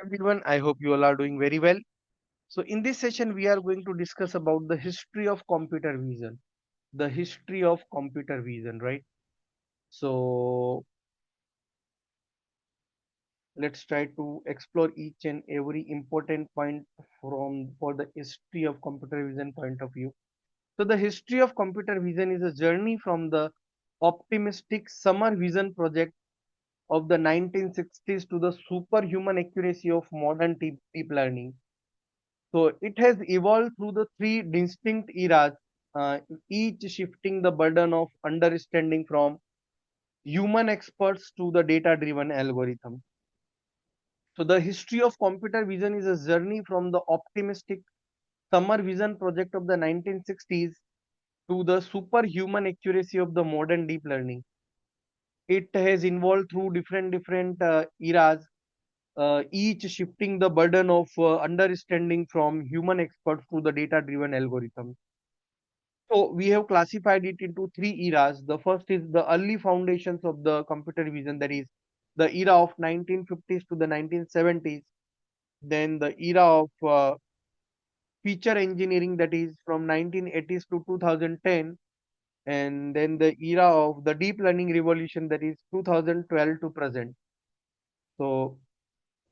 Everyone, I hope you all are doing very well. So in this session, we are going to discuss about the history of computer vision. The history of computer vision, right? So let's try to explore each and every important point from for the history of computer vision point of view. So the history of computer vision is a journey from the optimistic summer vision project of the 1960s to the superhuman accuracy of modern deep learning. So it has evolved through the three distinct eras, each shifting the burden of understanding from human experts to the data-driven algorithm. So the history of computer vision is a journey from the optimistic summer vision project of the 1960s to the superhuman accuracy of the modern deep learning. It has evolved through different eras, each shifting the burden of understanding from human experts to the data-driven algorithm. So we have classified it into three eras. The first is the early foundations of the computer vision, that is the era of 1950s to the 1970s. Then the era of feature engineering, that is from 1980s to 2010. And then the era of the deep learning revolution, that is 2012 to present. So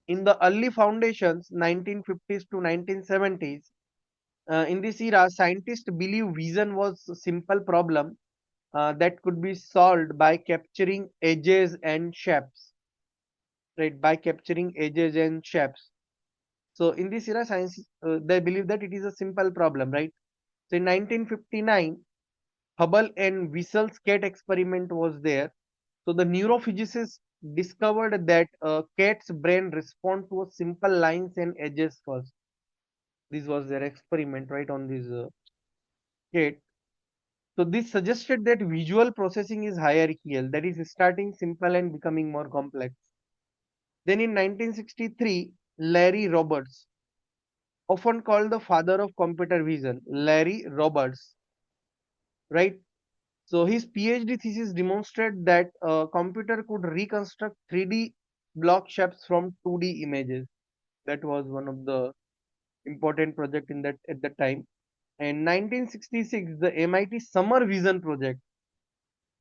in the early foundations, 1950s to 1970s, in this era, scientists believe vision was a simple problem that could be solved by capturing edges and shapes, right? By capturing edges and shapes. So in this era, science they believe that it is a simple problem, right? So in 1959, Hubble and Wissell's cat experiment was there. So the neurophysicists discovered that a cat's brain responds to a simple lines and edges first. This was their experiment, right, on this cat. So this suggested that visual processing is hierarchical, that is starting simple and becoming more complex. Then in 1963, Larry Roberts, often called the father of computer vision, Larry Roberts, right? So his PhD thesis demonstrated that a computer could reconstruct 3D block shapes from 2D images. That was one of the important project in that at that time. And 1966, the MIT Summer Vision project,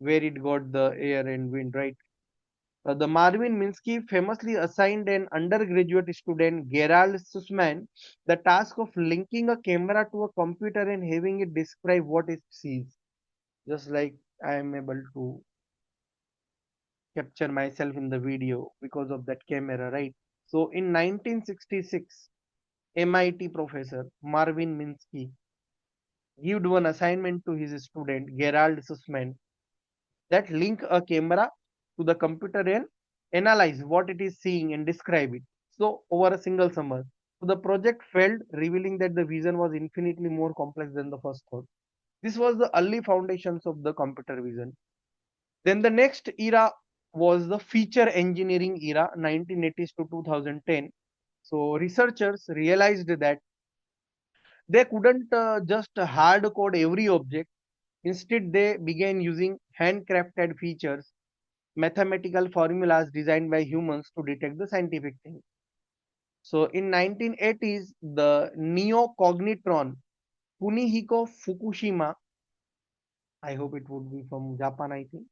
where it got the air and wind, right? The Marvin Minsky famously assigned an undergraduate student, Gerald Sussman, the task of linking a camera to a computer and having it describe what it sees. Just like I am able to capture myself in the video because of that camera, right? So in 1966, MIT professor Marvin Minsky gave one assignment to his student, Gerald Sussman, that link a camera to the computer and analyze what it is seeing and describe it. So over a single summer. So the project failed, revealing that the vision was infinitely more complex than the first thought. This was the early foundations of the computer vision. Then the next era was the feature engineering era, 1980s to 2010. So researchers realized that they couldn't just hard code every object. Instead, they began using handcrafted features, mathematical formulas designed by humans to detect the scientific thing. So in 1980s, the neocognitron Kunihiko Fukushima, I hope it would be from Japan, I think,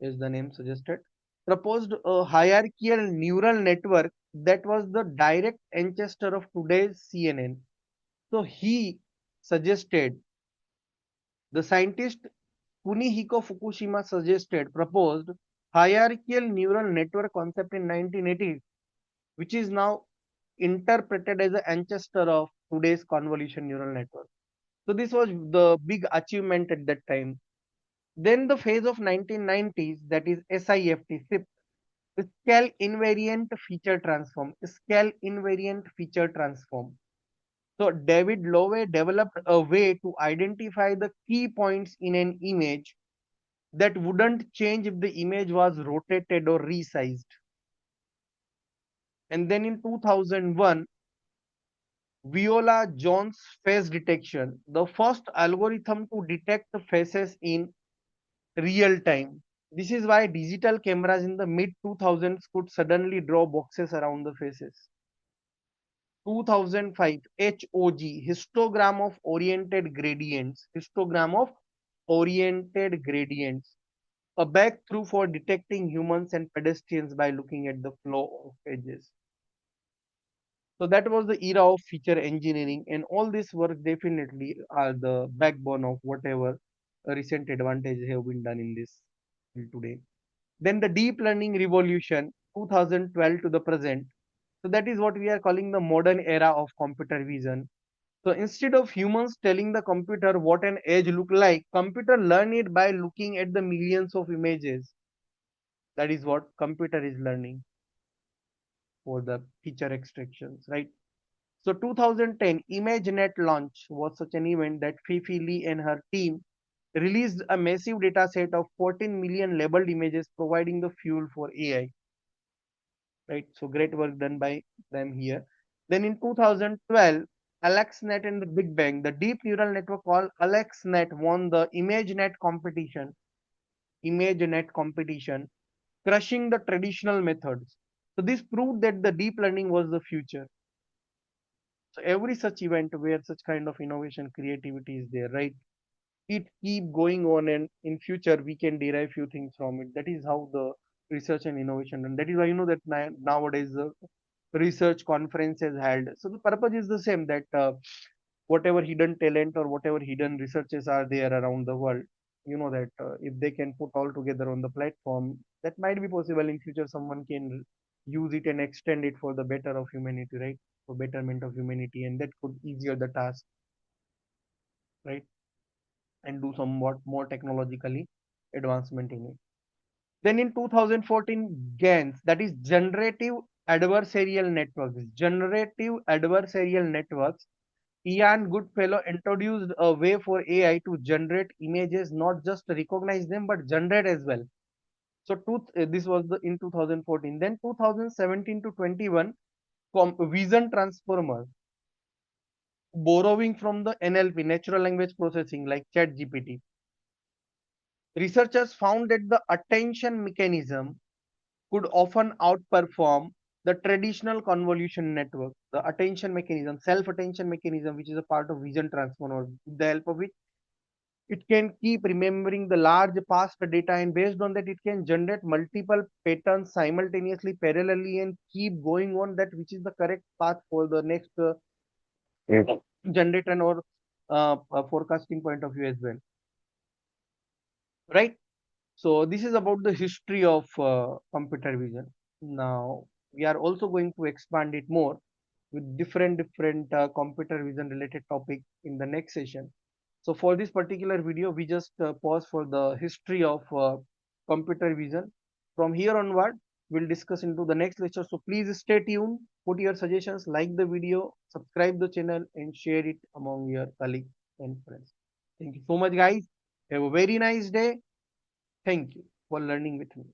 is the name suggested, proposed a hierarchical neural network that was the direct ancestor of today's CNN. So he suggested, the scientist Kunihiko Fukushima proposed hierarchical neural network concept in 1980s, which is now interpreted as the ancestor of today's convolutional neural network. So this was the big achievement at that time. Then the phase of 1990s, that is SIFT, scale invariant feature transform. Scale invariant feature transform. So David Lowe developed a way to identify the key points in an image that wouldn't change if the image was rotated or resized. And then in 2001, Viola Jones face detection, the first algorithm to detect the faces in real time. This is why digital cameras in the mid 2000s could suddenly draw boxes around the faces. 2005 HOG, histogram of oriented gradients. Histogram of oriented gradients. A breakthrough for detecting humans and pedestrians by looking at the flow of edges. So that was the era of feature engineering, and all this work definitely are the backbone of whatever recent advantages have been done in this field today. Then the deep learning revolution, 2012 to the present. So that is what we are calling the modern era of computer vision. So instead of humans telling the computer what an edge look like, computer learn it by looking at the millions of images. That is what computer is learning for the feature extractions, right? So 2010 ImageNet launch was such an event that Fifi Lee and her team released a massive data set of 14 million labeled images, providing the fuel for AI, right? So great work done by them here. Then in 2012, AlexNet and the Big Bang, the deep neural network called AlexNet won the ImageNet competition, crushing the traditional methods. So this proved that the deep learning was the future. So every such event where such kind of innovation, creativity is there, right? It keep going on, and in future we can derive few things from it. That is how the research and innovation, and that is why that nowadays the research conferences held. So the purpose is the same, that whatever hidden talent or whatever hidden researches are there around the world, that if they can put all together on the platform, that might be possible in future. Someone can use it and extend it for the better of humanity, right? For betterment of humanity, and that could easier the task, right? And do somewhat more technologically advancement in it. Then in 2014, GANs, that is generative adversarial networks, Ian Goodfellow introduced a way for AI to generate images, not just recognize them, but generate as well. So this was in 2014. Then 2017 to 21, vision transformer, borrowing from the NLP, natural language processing, like ChatGPT. Researchers found that the attention mechanism could often outperform the traditional convolution network. The attention mechanism, self-attention mechanism, which is a part of vision transformer, with the help of which it can keep remembering the large past data, and based on that it can generate multiple patterns simultaneously, parallelly, and keep going on that which is the correct path for the next generation or forecasting point of view as well, right? So this is about the history of computer vision. Now we are also going to expand it more with different computer vision related topic in the next session. So for this particular video, we just pause for the history of computer vision. From here onward, we'll discuss into the next lecture. So please stay tuned, put your suggestions, like the video, subscribe the channel, and share it among your colleagues and friends. Thank you so much, guys. Have a very nice day. Thank you for learning with me.